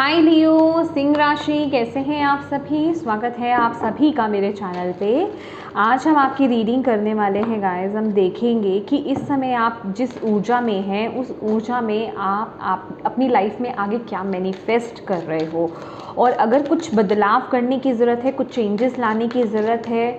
हाय लियो, सिंह राशि, कैसे हैं आप सभी। स्वागत है आप सभी का मेरे चैनल पे। आज हम आपकी रीडिंग करने वाले हैं गाइस। हम देखेंगे कि इस समय आप जिस ऊर्जा में हैं उस ऊर्जा में आप अपनी लाइफ में आगे क्या मैनिफेस्ट कर रहे हो, और अगर कुछ बदलाव करने की ज़रूरत है, कुछ चेंजेस लाने की ज़रूरत है,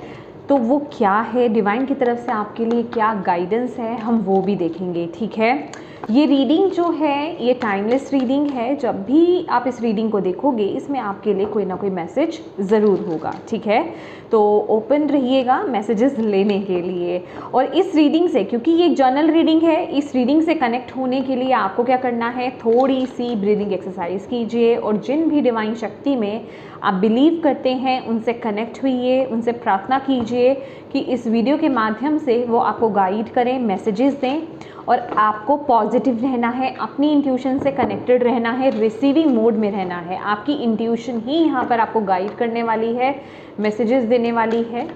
तो वो क्या है, डिवाइन की तरफ से आपके लिए क्या गाइडेंस है, हम वो भी देखेंगे। ठीक है, ये रीडिंग जो है ये टाइमलेस रीडिंग है। जब भी आप इस रीडिंग को देखोगे इसमें आपके लिए कोई ना कोई मैसेज ज़रूर होगा। ठीक है, तो ओपन रहिएगा मैसेजेस लेने के लिए। और इस रीडिंग से, क्योंकि ये जर्नल रीडिंग है, इस रीडिंग से कनेक्ट होने के लिए आपको क्या करना है, थोड़ी सी ब्रीदिंग एक्सरसाइज कीजिए और जिन भी डिवाइन शक्ति में आप बिलीव करते हैं उनसे कनेक्ट हुइए, उनसे प्रार्थना कीजिए कि इस वीडियो के माध्यम से वो आपको गाइड करें, मैसेजेस दें। और आपको पॉजिटिव रहना है, अपनी इंट्यूशन से कनेक्टेड रहना है, रिसीविंग मोड में रहना है। आपकी इंट्यूशन ही यहाँ पर आपको गाइड करने वाली है, मैसेजेस देने वाली है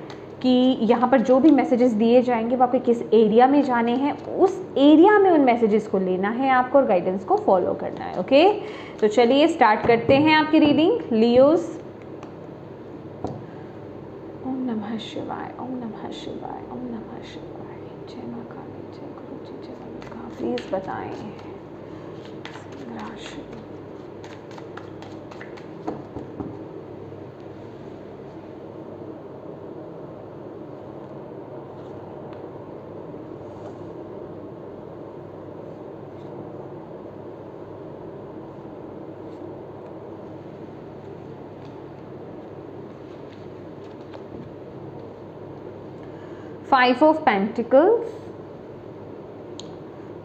कि यहाँ पर जो भी मैसेजेस दिए जाएंगे वो आपके किस एरिया में जाने हैं, उस एरिया में उन मैसेजेस को लेना है आपको और गाइडेंस को फॉलो करना है। ओके, तो चलिए स्टार्ट करते हैं आपकी रीडिंग। लियोस, ओम नमः शिवाय, ओम नमः शिवाय, ओम नमः शिवाय। जय मां काली, जय गुरु जी, जय अंबिका। प्लीज बताएं राशि। Five of Pentacles,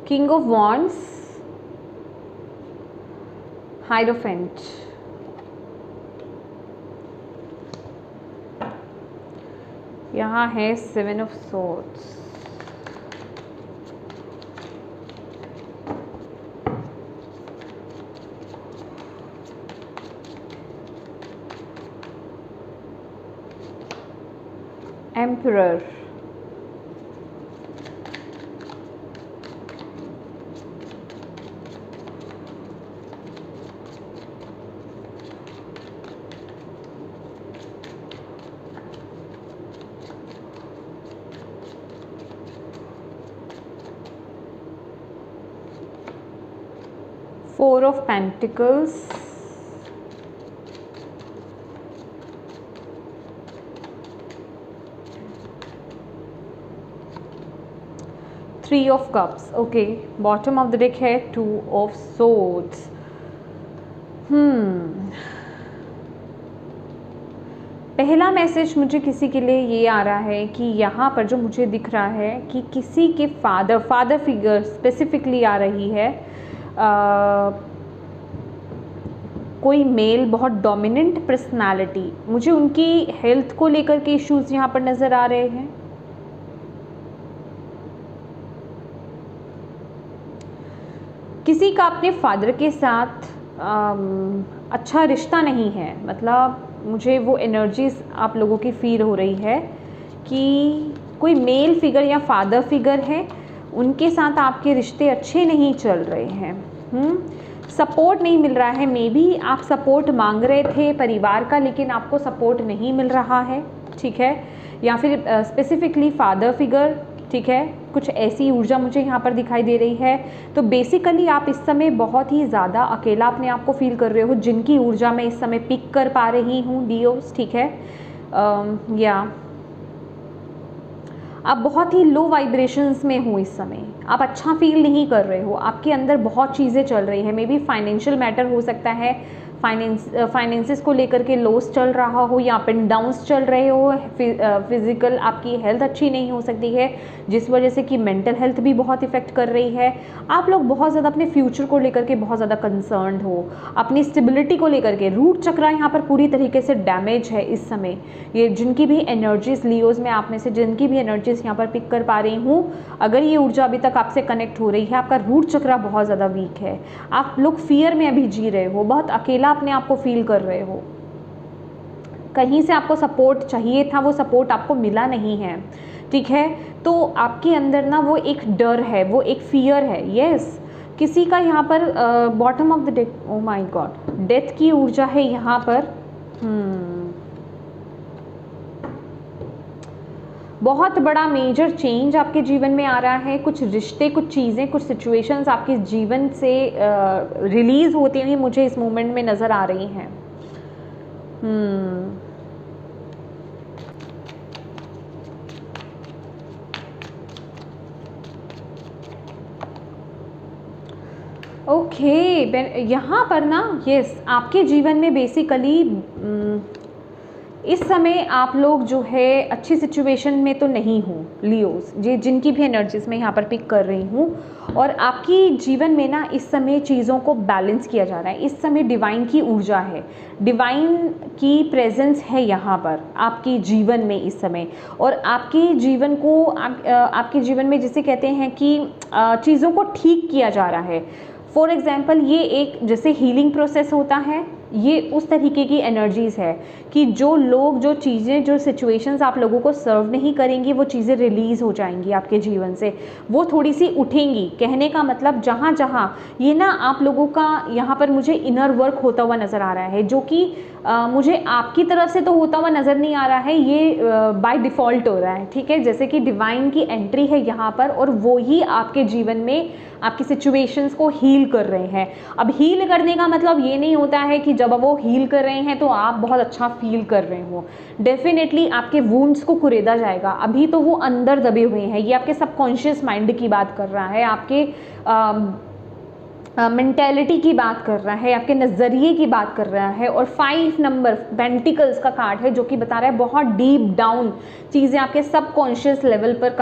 King of Wands, Hierophant, यहाँ है Seven of Swords, Emperor, Four of Pentacles, Three of Cups। Okay, bottom of the deck है Two of Swords। पहला मैसेज मुझे किसी के लिए ये आ रहा है कि यहाँ पर जो मुझे दिख रहा है कि किसी के फादर फिगर स्पेसिफिकली आ रही है। कोई मेल, बहुत डोमिनेंट पर्सनालिटी, मुझे उनकी हेल्थ को लेकर के इश्यूज यहाँ पर नज़र आ रहे हैं। किसी का अपने फादर के साथ अच्छा रिश्ता नहीं है, मतलब मुझे वो एनर्जीज आप लोगों की फील हो रही है कि कोई मेल फिगर या फादर फिगर है, उनके साथ आपके रिश्ते अच्छे नहीं चल रहे हैं। सपोर्ट नहीं मिल रहा है। मे बी आप सपोर्ट मांग रहे थे परिवार का, लेकिन आपको सपोर्ट नहीं मिल रहा है। ठीक है, या फिर स्पेसिफिकली फादर फिगर। ठीक है, कुछ ऐसी ऊर्जा मुझे यहाँ पर दिखाई दे रही है। तो बेसिकली आप इस समय बहुत ही ज़्यादा अकेला अपने आप को फील कर रहे हो, जिनकी ऊर्जा मैं इस समय पिक कर पा रही हूँ लियोस। ठीक है, या आप बहुत ही लो वाइब्रेशंस में हो इस समय, आप अच्छा फील नहीं कर रहे हो, आपके अंदर बहुत चीज़ें चल रही है। मे बी फाइनेंशियल मैटर हो सकता है, फाइनेंसेस को लेकर के लॉस चल रहा हो या अप एंड डाउन्स चल रहे हो। फिजिकल आपकी हेल्थ अच्छी नहीं हो सकती है, जिस वजह से कि मेंटल हेल्थ भी बहुत इफेक्ट कर रही है। आप लोग बहुत ज़्यादा अपने फ्यूचर को लेकर के बहुत ज़्यादा कंसर्न्ड हो, अपनी स्टेबिलिटी को लेकर के। रूट चक्र यहाँ पर पूरी तरीके से डैमेज है इस समय। ये जिनकी भी एनर्जीज लियोज में, आप में से जिनकी भी एनर्जीज यहाँ पर पिक कर पा रही हूँ, अगर ये ऊर्जा अभी तक आपसे कनेक्ट हो रही है, आपका रूट चक्र बहुत ज़्यादा वीक है। आप लोग फियर में अभी जी रहे हो, बहुत अकेला अपने आप को फील कर रहे हो। कहीं से आपको सपोर्ट चाहिए था, वो सपोर्ट आपको मिला नहीं है। ठीक है, तो आपके अंदर ना वो एक डर है, वो एक फियर है, यस, किसी का यहाँ पर bottom of the deck, O my God, death की ऊर्जा है यहाँ पर। बहुत बड़ा मेजर चेंज आपके जीवन में आ रहा है। कुछ रिश्ते, कुछ चीज़ें, कुछ सिचुएशंस आपके जीवन से रिलीज़ होती हुई मुझे इस मोमेंट में नज़र आ रही हैं। ओके, यहाँ पर ना यस, आपके जीवन में बेसिकली इस समय आप लोग जो है अच्छी सिचुएशन में तो नहीं हो लियोस, ये जिनकी भी एनर्जीज मैं यहाँ पर पिक कर रही हूँ। और आपकी जीवन में ना इस समय चीज़ों को बैलेंस किया जा रहा है। इस समय डिवाइन की ऊर्जा है, डिवाइन की प्रेजेंस है यहाँ पर आपकी जीवन में इस समय। और आपकी जीवन को आपके जीवन में जिसे कहते हैं कि चीज़ों को ठीक किया जा रहा है। फॉर एग्ज़ाम्पल, ये एक जैसे हीलिंग प्रोसेस होता है, ये उस तरीके की एनर्जीज़ है कि जो लोग, जो चीज़ें, जो सिचुएशंस आप लोगों को सर्व नहीं करेंगी, वो चीज़ें रिलीज़ हो जाएंगी आपके जीवन से, वो थोड़ी सी उठेंगी। कहने का मतलब जहाँ जहाँ ये ना आप लोगों का यहाँ पर मुझे इनर वर्क होता हुआ नज़र आ रहा है, जो कि मुझे आपकी तरफ से तो होता हुआ नज़र नहीं आ रहा है, ये बाय डिफ़ॉल्ट हो रहा है। ठीक है, जैसे कि डिवाइन की एंट्री है यहाँ पर और वो ही आपके जीवन में आपकी सिचुएशंस को हील कर रहे हैं। अब हील करने का मतलब ये नहीं होता है कि जब वो हील कर रहे हैं तो आप बहुत अच्छा फील कर रहे हो। डेफिनेटली आपके वुंड्स को कुरेदा जाएगा, अभी तो वो अंदर दबे हुए हैं। ये आपके सबकॉन्शियस माइंड की बात कर रहा है, आपके मेंटेलिटी की बात कर रहा है, आपके नज़रिए की बात कर रहा है। और 5 नंबर पेंटिकल्स का कार्ड है जो कि बता रहा है बहुत डीप डाउन चीज़ें आपके सबकॉन्शियस लेवल पर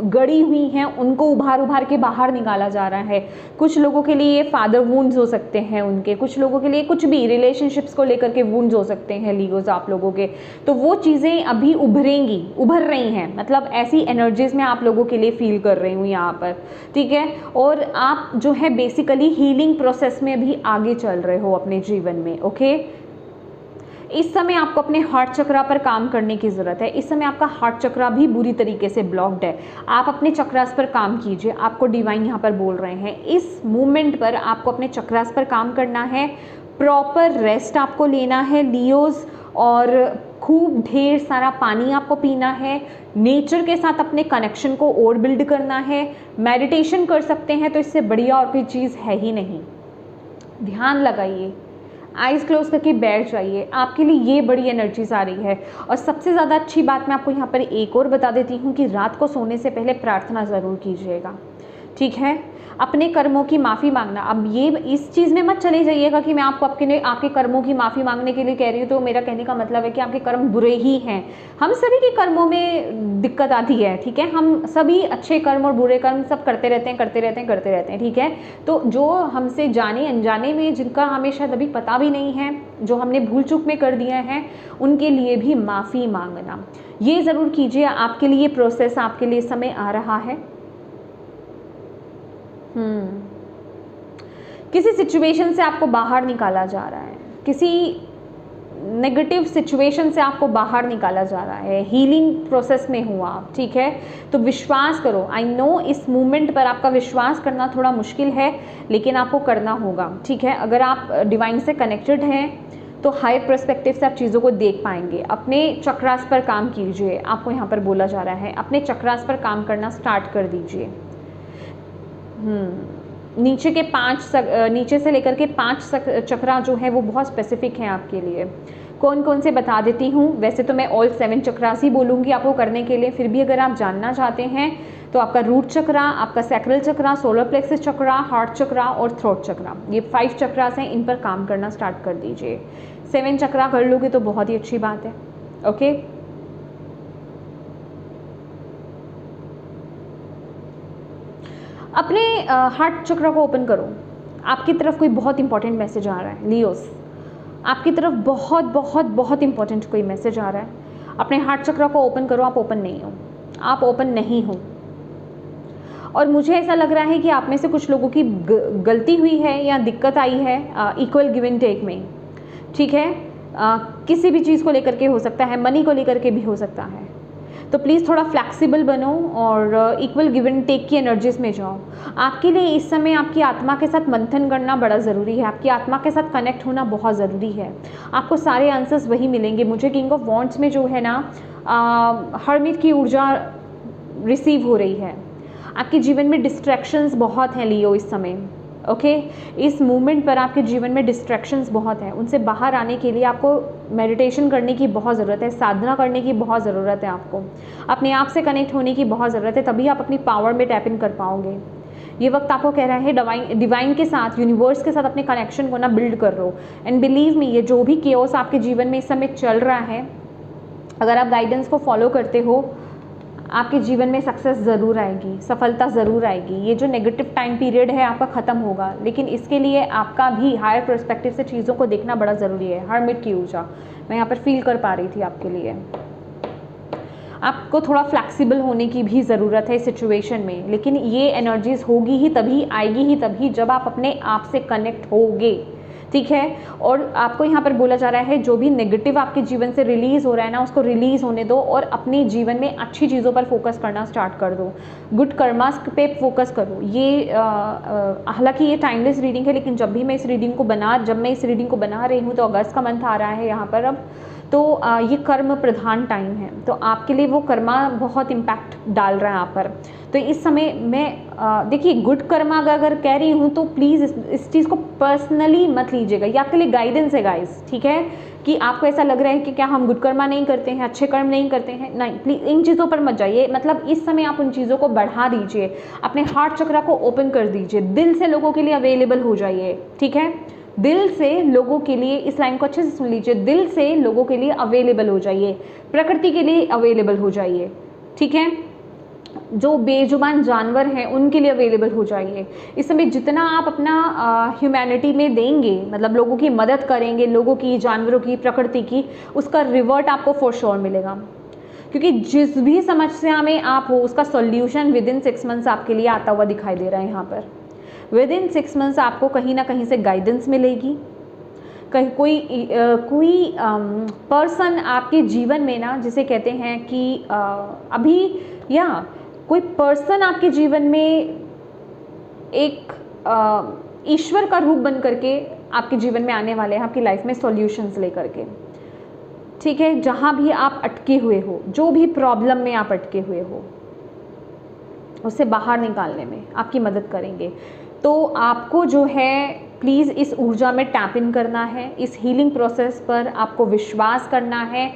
गड़ी हुई हैं, उनको उभार के बाहर निकाला जा रहा है। कुछ लोगों के लिए फादर वुंड्स हो सकते हैं उनके, कुछ लोगों के लिए कुछ भी रिलेशनशिप्स को लेकर के वुंड्स हो सकते हैं लीगोज आप लोगों के। तो वो चीज़ें अभी उभर रही हैं, मतलब ऐसी एनर्जीज में आप लोगों के लिए फील कर रही हूँ यहाँ पर। ठीक है, और आप जो है बेसिकली हीलिंग प्रोसेस में भी आगे चल रहे हो अपने जीवन में। ओके, इस समय आपको अपने हार्ट चक्रा पर काम करने की ज़रूरत है। इस समय आपका हार्ट चक्रा भी बुरी तरीके से ब्लॉक्ड है। आप अपने चक्रास पर काम कीजिए, आपको डिवाइन यहाँ पर बोल रहे हैं। इस मोमेंट पर आपको अपने चक्रास पर काम करना है, प्रॉपर रेस्ट आपको लेना है लियोज, और खूब ढेर सारा पानी आपको पीना है। नेचर के साथ अपने कनेक्शन को और बिल्ड करना है। मेडिटेशन कर सकते हैं तो इससे बढ़िया और कोई चीज़ है ही नहीं। ध्यान लगाइए, आइज क्लोज करके बैठ जाइए, आपके लिए ये बड़ी एनर्जीज आ रही है। और सबसे ज़्यादा अच्छी बात मैं आपको यहाँ पर एक और बता देती हूँ कि रात को सोने से पहले प्रार्थना ज़रूर कीजिएगा। ठीक है, अपने कर्मों की माफ़ी मांगना। अब ये इस चीज़ में मत चले जाइएगा कि मैं आपको आपके कर्मों की माफ़ी मांगने के लिए कह रही हूँ, तो मेरा कहने का मतलब है कि आपके कर्म बुरे ही हैं। हम सभी के कर्मों में दिक्कत आती है। ठीक है, हम सभी अच्छे कर्म और बुरे कर्म सब करते रहते हैं। ठीक है, तो जो हमसे जाने अनजाने में, जिनका हमें शायद अभी पता भी नहीं है, जो हमने भूल चूक में कर दिया है, उनके लिए भी माफ़ी मांगना ये ज़रूर कीजिए। आपके लिए प्रोसेस, आपके लिए समय आ रहा है। किसी सिचुएशन से आपको बाहर निकाला जा रहा है, किसी नेगेटिव सिचुएशन से आपको बाहर निकाला जा रहा है। हीलिंग प्रोसेस में हुआ आप। ठीक है, तो विश्वास करो। आई नो इस मूवमेंट पर आपका विश्वास करना थोड़ा मुश्किल है, लेकिन आपको करना होगा। ठीक है, अगर आप डिवाइन से कनेक्टेड हैं तो हायर पर्सपेक्टिव से आप चीज़ों को देख पाएंगे। अपने चक्रास पर काम कीजिए, आपको यहाँ पर बोला जा रहा है। अपने चक्रास पर काम करना स्टार्ट कर दीजिए। नीचे के 5 नीचे से लेकर के 5 चक्रा जो है वो बहुत स्पेसिफिक हैं आपके लिए। कौन कौन से बता देती हूँ। वैसे तो मैं ऑल 7 चक्रास ही बोलूँगी आपको करने के लिए, फिर भी अगर आप जानना चाहते हैं तो आपका रूट चक्रा, आपका सैक्रल चक्रा, सोलर प्लेक्सस चक्रा, हार्ट चक्रा और थ्रोट चक्रा, ये 5 चक्रास हैं। इन पर काम करना स्टार्ट कर दीजिए। 7 चक्रा कर लोगे तो बहुत ही अच्छी बात है। ओके, अपने हार्ट चक्र को ओपन करो। आपकी तरफ कोई बहुत इंपॉर्टेंट मैसेज आ रहा है लियोस, आपकी तरफ बहुत बहुत बहुत इंपॉर्टेंट कोई मैसेज आ रहा है। अपने हार्ट चक्र को ओपन करो। आप ओपन नहीं हो, आप ओपन नहीं हो। और मुझे ऐसा लग रहा है कि आप में से कुछ लोगों की गलती हुई है या दिक्कत आई है इक्वल गिव एंड टेक में। ठीक है, किसी भी चीज़ को लेकर के हो सकता है, मनी को लेकर के भी हो सकता है। तो प्लीज़ थोड़ा फ्लेक्सिबल बनो और इक्वल गिव एंड टेक की एनर्जीज में जाओ। आपके लिए इस समय आपकी आत्मा के साथ मंथन करना बड़ा ज़रूरी है, आपकी आत्मा के साथ कनेक्ट होना बहुत ज़रूरी है। आपको सारे आंसर्स वही मिलेंगे। मुझे किंग ऑफ वॉन्ड्स में जो है ना हर्मिट की ऊर्जा रिसीव हो रही है। आपके जीवन में डिस्ट्रैक्शंस बहुत हैं लियो इस समय, ओके इस मूवमेंट पर आपके जीवन में डिस्ट्रैक्शंस बहुत हैं। उनसे बाहर आने के लिए आपको मेडिटेशन करने की बहुत ज़रूरत है, साधना करने की बहुत ज़रूरत है, आपको अपने आप से कनेक्ट होने की बहुत ज़रूरत है, तभी आप अपनी पावर में टैप इन कर पाओगे। ये वक्त आपको कह रहा है डिवाइन के साथ, यूनिवर्स के साथ अपने कनेक्शन को ना बिल्ड कर लो। एंड बिलीव मी, ये जो भी केओस आपके जीवन में इस समय चल रहा है, अगर आप गाइडेंस को फॉलो करते हो, आपके जीवन में सक्सेस ज़रूर आएगी, सफलता ज़रूर आएगी। ये जो नेगेटिव टाइम पीरियड है आपका ख़त्म होगा, लेकिन इसके लिए आपका भी हायर पर्सपेक्टिव से चीज़ों को देखना बड़ा ज़रूरी है। हर्मिट की ऊर्जा मैं यहाँ पर फील कर पा रही थी आपके लिए। आपको थोड़ा फ्लैक्सिबल होने की भी ज़रूरत है इस सिचुएशन में, लेकिन ये एनर्जीज होगी ही तभी, आएगी ही तभी जब आप अपने आप से कनेक्ट होगे, ठीक है। और आपको यहाँ पर बोला जा रहा है जो भी नेगेटिव आपके जीवन से रिलीज़ हो रहा है ना, उसको रिलीज़ होने दो और अपने जीवन में अच्छी चीज़ों पर फोकस करना स्टार्ट कर दो, गुड कर्मास पे फोकस करो। ये हालांकि ये टाइमलेस रीडिंग है, लेकिन जब मैं इस रीडिंग को बना रही हूँ तो अगस्त का मंथ आ रहा है यहाँ पर अब, तो ये कर्म प्रधान टाइम है, तो आपके लिए वो कर्मा बहुत इम्पैक्ट डाल रहा है आप पर। तो इस समय मैं देखिए गुड कर्मा अगर कह रही हूँ तो प्लीज़ इस चीज़ को पर्सनली मत लीजिएगा, ये आपके लिए गाइडेंस है गाइस, ठीक है। कि आपको ऐसा लग रहा है कि क्या हम गुड कर्मा नहीं करते हैं, अच्छे कर्म नहीं करते हैं, नहीं, प्लीज़ इन चीज़ों पर मत जाइए। मतलब इस समय आप उन चीज़ों को बढ़ा दीजिए, अपने हार्ट चक्रा को ओपन कर दीजिए, दिल से लोगों के लिए अवेलेबल हो जाइए, ठीक है। दिल से लोगों के लिए, इस लाइन को अच्छे से सुन लीजिए, दिल से लोगों के लिए अवेलेबल हो जाइए, प्रकृति के लिए अवेलेबल हो जाइए, ठीक है। जो बेजुबान जानवर हैं उनके लिए अवेलेबल हो जाइए। इस समय जितना आप अपना ह्यूमैनिटी में देंगे, मतलब लोगों की मदद करेंगे, लोगों की, जानवरों की, प्रकृति की, उसका रिवर्ट आपको फॉर श्योर मिलेगा। क्योंकि जिस भी समस्या में आप हो उसका सॉल्यूशन विद इन 6 मंथ्स आपके लिए आता हुआ दिखाई दे रहा है। यहाँ पर विद इन 6 मंथ्स आपको कहीं ना कहीं से गाइडेंस मिलेगी, कहीं कोई पर्सन आपके जीवन में ना, जिसे कहते हैं कि अभी या कोई पर्सन आपके जीवन में एक ईश्वर का रूप बन करके आपके जीवन में आने वाले हैं, आपकी लाइफ में सॉल्यूशंस लेकर के, ठीक है। जहाँ भी आप अटके हुए हो, जो भी प्रॉब्लम में आप अटके हुए हो, उससे बाहर निकालने में आपकी मदद करेंगे। तो आपको जो है प्लीज़ इस ऊर्जा में टैप इन करना है, इस हीलिंग प्रोसेस पर आपको विश्वास करना है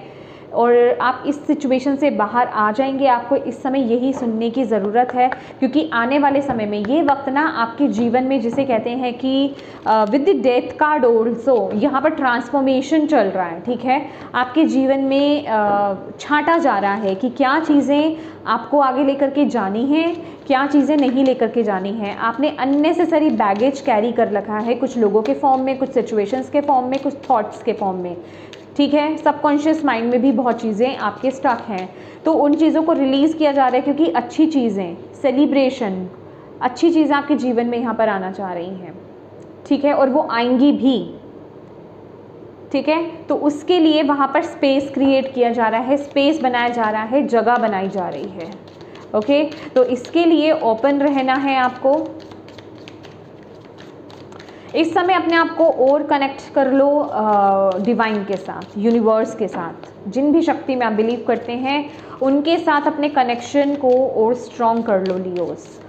और आप इस सिचुएशन से बाहर आ जाएंगे। आपको इस समय यही सुनने की ज़रूरत है, क्योंकि आने वाले समय में ये वक्त ना आपके जीवन में, जिसे कहते हैं कि with the death card also, यहाँ पर ट्रांसफॉर्मेशन चल रहा है, ठीक है। आपके जीवन में छांटा जा रहा है कि क्या चीज़ें आपको आगे लेकर के जानी है, क्या चीज़ें नहीं लेकर के जानी है। आपने अननेसेसरी बैगेज कैरी कर रखा है, कुछ लोगों के फॉर्म में, कुछ सिचुएशंस के फॉर्म में, कुछ थॉट्स के फॉर्म में, ठीक है। सबकॉन्शियस माइंड में भी बहुत चीज़ें आपके स्टक हैं, तो उन चीज़ों को रिलीज़ किया जा रहा है, क्योंकि अच्छी चीज़ें, सेलिब्रेशन, अच्छी चीज़ें आपके जीवन में यहाँ पर आना चाह रही हैं, ठीक है, और वो आएंगी भी, ठीक है। तो उसके लिए वहाँ पर स्पेस क्रिएट किया जा रहा है, स्पेस बनाया जा रहा है, जगह बनाई जा रही है, ओके। तो इसके लिए ओपन रहना है आपको। इस समय अपने आप को और कनेक्ट कर लो डिवाइन के साथ, यूनिवर्स के साथ, जिन भी शक्ति में आप बिलीव करते हैं उनके साथ अपने कनेक्शन को और स्ट्रॉन्ग कर लो लियोस।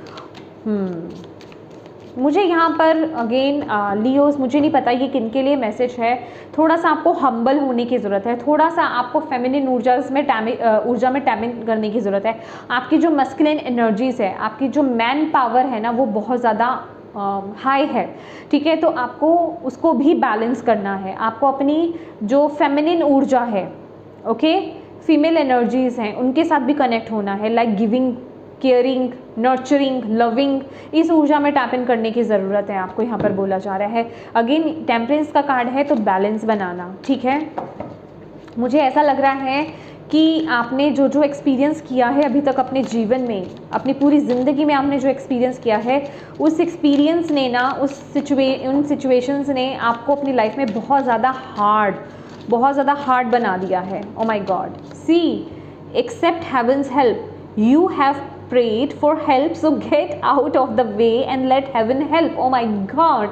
मुझे यहाँ पर अगेन लियोस, मुझे नहीं पता ये किन के लिए मैसेज है। थोड़ा सा आपको हम्बल होने की ज़रूरत है, थोड़ा सा आपको फेमिनिन ऊर्जा में टैप इन करने की ज़रूरत है। आपकी जो मस्कुलिन एनर्जीज़ है, आपकी जो मैन पावर है ना, वो बहुत ज़्यादा हाई है, ठीक है। तो आपको उसको भी बैलेंस करना है। आपको अपनी जो फेमिनिन ऊर्जा है, ओके, फीमेल एनर्जीज़ हैं, उनके साथ भी कनेक्ट होना है, like giving, caring, nurturing, loving, इस ऊर्जा में टैप इन करने की ज़रूरत है आपको, यहाँ पर बोला जा रहा है। अगेन टेम्परेंस का कार्ड है, तो बैलेंस बनाना, ठीक है। मुझे ऐसा लग रहा है कि आपने जो जो एक्सपीरियंस किया है अभी तक अपने जीवन में, अपनी पूरी ज़िंदगी में आपने जो एक्सपीरियंस किया है, उस एक्सपीरियंस ने ना, उन सिचुएशंस ने आपको अपनी लाइफ में बहुत ज़्यादा हार्ड बना दिया है। Oh my God, see accept heaven's help. You have prayed for help, so get out of the way and let heaven help. Oh my God,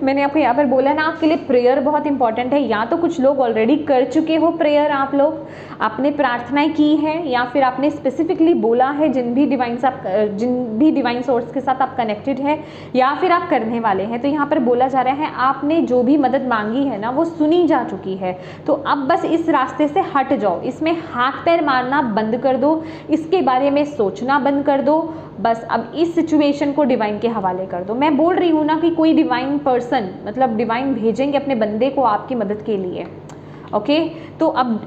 मैंने आपको यहाँ पर बोला ना, आपके लिए प्रेयर बहुत इंपॉर्टेंट है। या तो कुछ लोग ऑलरेडी कर चुके हो प्रेयर, आप लोग आपने प्रार्थनाएं की है, या फिर आपने स्पेसिफिकली बोला है जिन भी डिवाइन सोर्स के साथ आप कनेक्टेड है, या फिर आप करने वाले हैं। तो यहाँ पर बोला जा रहा है आपने जो भी मदद मांगी है ना वो सुनी जा चुकी है। तो अब बस इस रास्ते से हट जाओ, इसमें हाथ पैर मारना बंद कर दो, इसके बारे में सोचना बंद कर दो। बस अब इस सिचुएशन को डिवाइन के हवाले कर दो। मैं बोल रही हूँ ना कि कोई डिवाइन पर्सन, मतलब डिवाइन भेजेंगे अपने बंदे को आपकी मदद के लिए। ओके, तो अब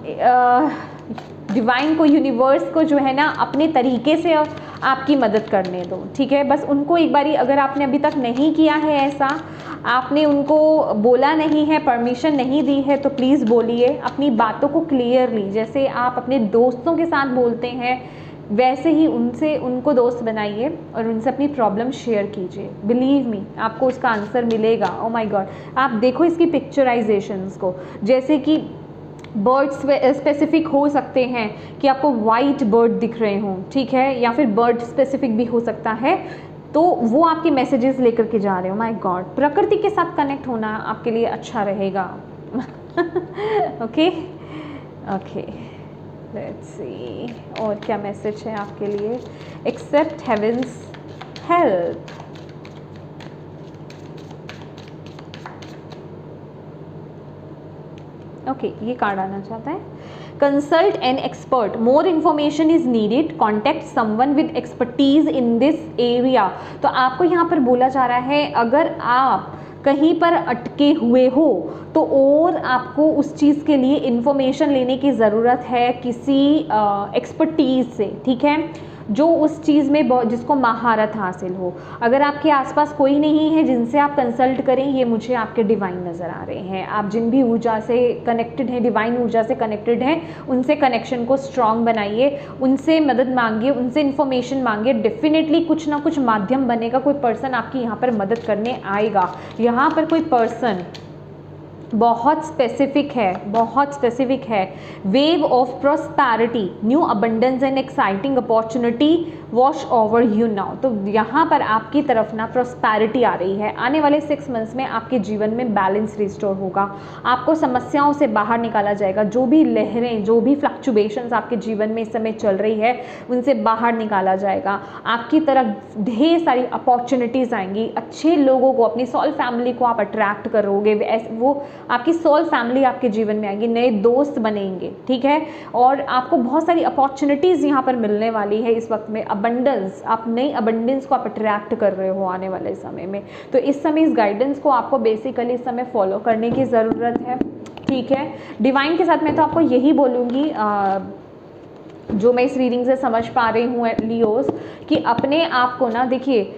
डिवाइन को, यूनिवर्स को जो है ना अपने तरीके से आपकी मदद करने दो, ठीक है। बस उनको एक बारी, अगर आपने अभी तक नहीं किया है ऐसा, आपने उनको बोला नहीं है, परमिशन नहीं दी है, तो प्लीज़ बोलिए अपनी बातों को क्लियरली। जैसे आप अपने दोस्तों के साथ बोलते हैं वैसे ही उनको दोस्त बनाइए और उनसे अपनी प्रॉब्लम शेयर कीजिए। बिलीव मी, आपको उसका आंसर मिलेगा। ओ माय गॉड, आप देखो इसकी पिक्चराइजेशंस को, जैसे कि बर्ड्स स्पेसिफिक हो सकते हैं कि आपको वाइट बर्ड दिख रहे हों, ठीक है, या फिर बर्ड स्पेसिफिक भी हो सकता है, तो वो आपके मैसेजेस लेकर के जा रहे हो। माय गॉड, प्रकृति के साथ कनेक्ट होना आपके लिए अच्छा रहेगा। ओके ओके, लेट्स सी और क्या मैसेज है आपके लिए। Accept heaven's help. ओके, ये कार्ड आना चाहता है। Consult an expert, more information is needed, contact someone with expertise in this area. तो आपको यहाँ पर बोला जा रहा है अगर आप कहीं पर अटके हुए हो तो और आपको उस चीज़ के लिए इन्फॉर्मेशन लेने की ज़रूरत है किसी एक्सपर्टीज से, ठीक है, जो उस चीज़ में जिसको महारत हासिल हो। अगर आपके आसपास कोई नहीं है जिनसे आप कंसल्ट करें, ये मुझे आपके डिवाइन नज़र आ रहे हैं। आप जिन भी ऊर्जा से कनेक्टेड हैं, डिवाइन ऊर्जा से कनेक्टेड हैं, उनसे कनेक्शन को स्ट्रॉन्ग बनाइए, उनसे मदद मांगिए, उनसे इन्फॉर्मेशन मांगिए। डेफिनेटली कुछ ना कुछ माध्यम बनेगा, कोई पर्सन आपकी यहाँ पर मदद करने आएगा। यहाँ पर कोई पर्सन बहुत स्पेसिफिक है। Wave of prosperity, new abundance and exciting opportunity wash over you now. तो यहाँ पर आपकी तरफ ना प्रॉस्पेरिटी आ रही है। आने वाले 6 मंथ्स में आपके जीवन में बैलेंस रिस्टोर होगा, आपको समस्याओं से बाहर निकाला जाएगा। जो भी लहरें, जो भी फ्लक्चुएशंस आपके जीवन में इस समय चल रही है, उनसे बाहर निकाला जाएगा। आपकी तरफ ढेर सारी अपॉर्चुनिटीज़ आएंगी। अच्छे लोगों को, अपनी सोल फैमिली को आप अट्रैक्ट करोगे, वो आपकी सोल फैमिली आपके जीवन में आएगी, नए दोस्त बनेंगे, ठीक है, और आपको बहुत सारी अपॉर्चुनिटीज़ यहाँ पर मिलने वाली है इस वक्त में। अबंडेंस, आप नई अबंडेंस को आप अट्रैक्ट कर रहे हो आने वाले समय में। तो इस समय इस गाइडेंस को आपको बेसिकली इस समय फॉलो करने की ज़रूरत है, ठीक है। डिवाइन के साथ मैं तो आपको यही बोलूँगी, जो मैं इस रीडिंग से समझ पा रही हूँ लियोस, कि अपने आप को ना देखिए,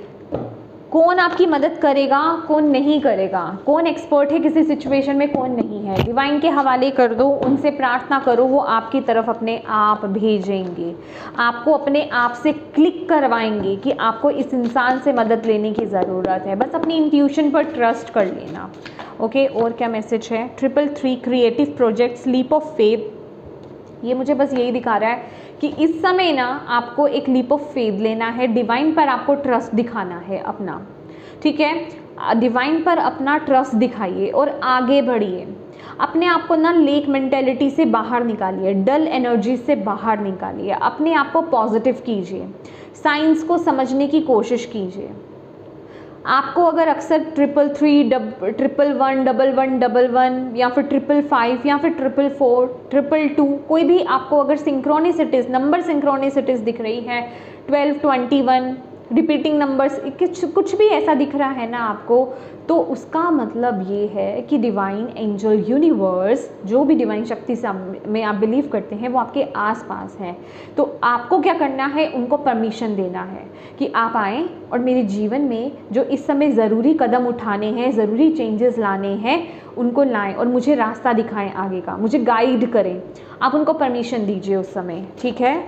कौन आपकी मदद करेगा, कौन नहीं करेगा, कौन एक्सपर्ट है किसी सिचुएशन में, कौन नहीं है, डिवाइन के हवाले कर दो, उनसे प्रार्थना करो, वो आपकी तरफ अपने आप भेजेंगे, आपको अपने आप से क्लिक करवाएंगे कि आपको इस इंसान से मदद लेने की ज़रूरत है। बस अपनी इंट्यूशन पर ट्रस्ट कर लेना। ओके, और क्या मैसेज है। 333 creative projects, leap of faith. ये मुझे बस यही दिखा रहा है कि इस समय ना आपको एक लीप ऑफ फेथ लेना है, डिवाइन पर आपको ट्रस्ट दिखाना है अपना, ठीक है। डिवाइन पर अपना ट्रस्ट दिखाइए और आगे बढ़िए। अपने आप को ना लेक मेंटेलिटी से बाहर निकालिए, डल एनर्जी से बाहर निकालिए, अपने आप को पॉजिटिव कीजिए, साइंस को समझने की कोशिश कीजिए। आपको अगर अक्सर 333, 111, 1111 या फिर 555 या फिर 444, 222, कोई भी आपको अगर सिंक्रोनिसिटीज़, नंबर सिंक्रोनिसिटीज़ दिख रही है, 12, 21, रिपीटिंग नंबर्स, कुछ भी ऐसा दिख रहा है ना आपको, तो उसका मतलब ये है कि डिवाइन एंजल यूनिवर्स, जो भी डिवाइन शक्ति से में आप बिलीव करते हैं, वो आपके आसपास हैं। तो आपको क्या करना है, उनको परमिशन देना है कि आप आएँ और मेरे जीवन में जो इस समय ज़रूरी कदम उठाने हैं, ज़रूरी चेंजेस लाने हैं, उनको लाएं और मुझे रास्ता दिखाएं आगे का, मुझे गाइड करें। आप उनको परमिशन दीजिए उस समय, ठीक है।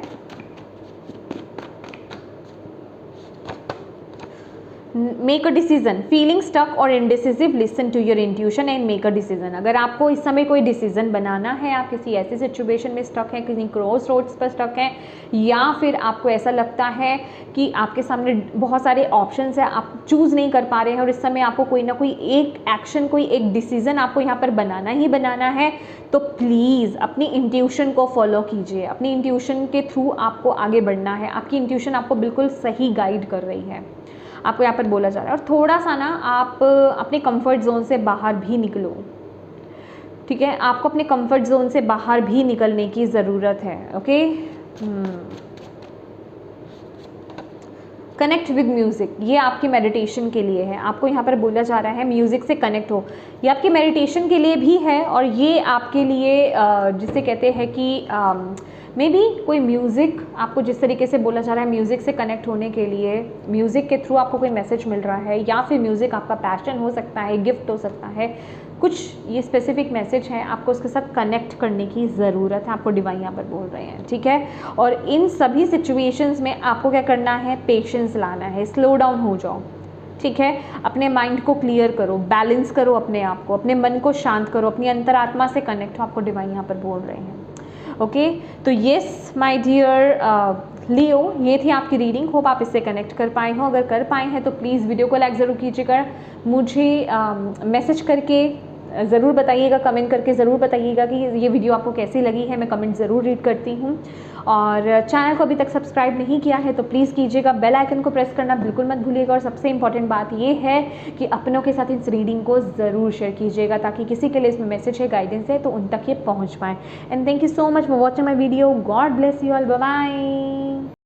Make a decision, feeling stuck और indecisive, listen to your intuition and make a decision. अगर आपको इस समय कोई डिसीजन बनाना है, आप किसी ऐसी सिचुएशन में स्टक हैं, किसी क्रॉस रोड्स पर स्टक हैं, या फिर आपको ऐसा लगता है कि आपके सामने बहुत सारे ऑप्शंस हैं, आप चूज़ नहीं कर पा रहे हैं और इस समय आपको कोई ना कोई एक एक्शन, कोई एक डिसीजन आपको यहाँ पर बनाना ही बनाना है, तो प्लीज़ अपनी इंट्यूशन को फॉलो कीजिए। अपनी इंट्यूशन के थ्रू आपको आगे बढ़ना है। आपकी इंट्यूशन आपको बिल्कुल सही गाइड कर रही है, आपको यहाँ पर बोला जा रहा है। और थोड़ा सा ना आप अपने कंफर्ट जोन से बाहर भी निकलो, ठीक है, आपको अपने कंफर्ट जोन से बाहर भी निकलने की ज़रूरत है। ओके, कनेक्ट विद म्यूज़िक, ये आपकी मेडिटेशन के लिए है। आपको यहाँ पर बोला जा रहा है म्यूज़िक से कनेक्ट हो, ये आपकी मेडिटेशन के लिए भी है और ये आपके लिए जिसे कहते हैं कि मे बी कोई म्यूज़िक आपको जिस तरीके से बोला जा रहा है म्यूज़िक से कनेक्ट होने के लिए, म्यूज़िक के थ्रू आपको कोई मैसेज मिल रहा है, या फिर म्यूज़िक आपका पैशन हो सकता है, गिफ्ट हो सकता है, कुछ ये स्पेसिफिक मैसेज है, आपको उसके साथ कनेक्ट करने की ज़रूरत है, आपको डिवाइन यहाँ पर बोल रहे हैं, ठीक है। और इन सभी सिचुएशंस में आपको क्या करना है, पेशेंस लाना है, स्लो डाउन हो जाओ, ठीक है, अपने माइंड को क्लियर करो, बैलेंस करो अपने आप को, अपने मन को शांत करो, अपनी अंतरात्मा से कनेक्ट हो, आपको डिवाइन यहाँ पर बोल रहे हैं। ओके, तो येस माय डियर लियो, ये थी आपकी रीडिंग। होप आप इससे कनेक्ट कर पाए हो। अगर कर पाए हैं तो प्लीज़ वीडियो को लाइक ज़रूर कीजिएगा, मुझे मैसेज करके ज़रूर बताइएगा, कमेंट करके ज़रूर बताइएगा कि ये वीडियो आपको कैसी लगी है। मैं कमेंट ज़रूर रीड करती हूँ। और चैनल को अभी तक सब्सक्राइब नहीं किया है तो प्लीज़ कीजिएगा, बेल आइकन को प्रेस करना बिल्कुल मत भूलिएगा। और सबसे इंपॉर्टेंट बात ये है कि अपनों के साथ इस रीडिंग को ज़रूर शेयर कीजिएगा ताकि किसी के लिए इसमें मैसेज है, गाइडेंस है, तो उन तक ये पहुँच पाए। And thank you so much for watching my video. God bless you all, bye bye.